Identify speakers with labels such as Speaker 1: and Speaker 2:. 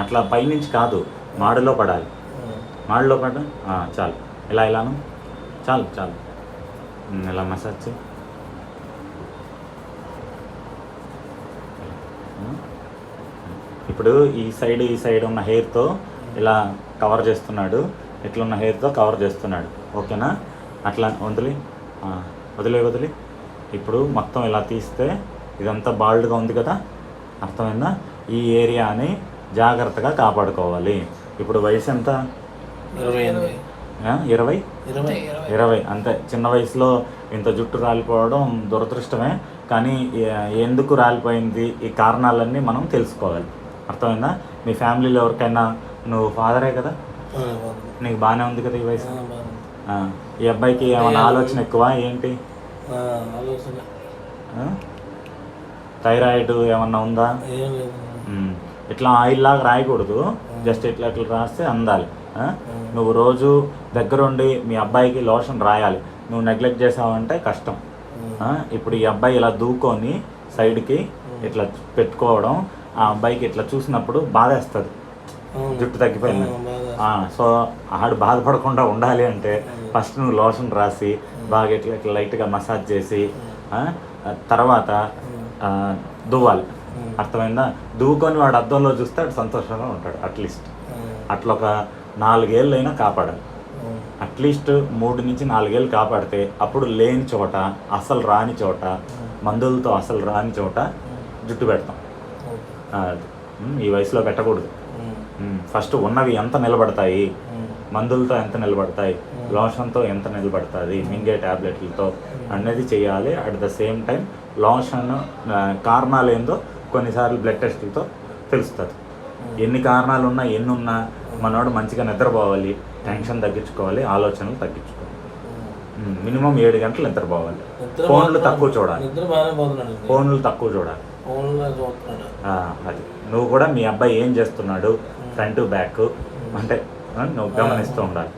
Speaker 1: అట్లా పైనుంచి కాదు, మాడులో పడాలి. మాడులో పడ చాలు. ఇలాను చాలు చాలు. ఇలా మసాజ్ చేయి. ఇప్పుడు ఈ సైడ్ ఉన్న హెయిర్తో ఇలా కవర్ చేస్తున్నాడు, ఇట్లున్న హెయిర్తో కవర్ చేస్తున్నాడు. ఓకేనా? అట్లా వదిలి ఇప్పుడు మొత్తం ఇలా తీస్తే ఇదంతా బాల్డ్గా ఉంది కదా, అర్థమైందా? ఈ ఏరియాని జాగ్రత్తగా కాపాడుకోవాలి. ఇప్పుడు వయసు ఎంత? 20 అంతే. చిన్న వయసులో ఇంత జుట్టు రాలిపోవడం దురదృష్టమే, కానీ ఎందుకు రాలిపోయింది ఈ కారణాలన్నీ మనం తెలుసుకోవాలి. అర్థమైందా? మీ ఫ్యామిలీలో ఎవరికైనా, నువ్వు ఫాదరే కదా, నీకు బాగానే ఉంది కదా ఈ వయసు. ఈ అబ్బాయికి ఏమైనా ఆలోచన ఎక్కువ ఏంటి? థైరాయిడ్ ఏమన్నా ఉందా? ఇట్లా ఆయిల్ లాగా రాయకూడదు, జస్ట్ ఇట్లా రాస్తే అందాలి. నువ్వు రోజు దగ్గరుండి మీ అబ్బాయికి లోషన్ రాయాలి. నువ్వు నెగ్లెక్ట్ చేసావంటే కష్టం. ఇప్పుడు ఈ అబ్బాయి ఇలా దూకొని సైడ్కి ఇట్లా పెట్టుకోవడం, ఆ అబ్బాయికి ఇట్లా చూసినప్పుడు బాధేస్తుంది, జుట్టు తగ్గిపోయింది. సో ఆడు బాధపడకుండా ఉండాలి అంటే ఫస్ట్ నువ్వు లోషన్ రాసి బాగా ఇట్లా లైట్గా మసాజ్ చేసి తర్వాత దువ్వాలి. అర్థమైందా? దువ్వుకొని వాడు అద్దంలో చూస్తే వాడు సంతోషంగా ఉంటాడు. అట్లీస్ట్ అట్లా ఒక 4 ఏళ్ళైనా కాపాడాలి. అట్లీస్ట్ 3 నుంచి 4 ఏళ్ళు కాపాడితే అప్పుడు లేని చోట, అసలు రాని చోట, మందులతో అసలు రాని చోట జుట్టు పెడతాం. ఈ వయసులో పెట్టకూడదు. ఫస్ట్ ఉన్నవి ఎంత నిలబడతాయి, మందులతో ఎంత నిలబడతాయి, లోషన్తో ఎంత నిలబడుతుంది, మింగే ట్యాబ్లెట్లతో అనేది చేయాలి. At the same time lotion కారణాలు ఏందో కొన్నిసార్లు బ్లడ్ టెస్ట్లతో తెలుస్తుంది. ఎన్ని కారణాలు ఉన్నా ఎన్ని ఉన్నా మనోడు మంచిగా నిద్రపోవాలి, టెన్షన్ తగ్గించుకోవాలి, ఆలోచనలు తగ్గించుకోవాలి. మినిమం 7 గంటలు నిద్రపోవాలి. ఫోన్లు తక్కువ చూడాలి. అది నువ్వు కూడా మీ అబ్బాయి ఏం చేస్తున్నాడు, ఫ్రంట్ బ్యాక్ అంటే నువ్వు గమనిస్తూ ఉండాలి.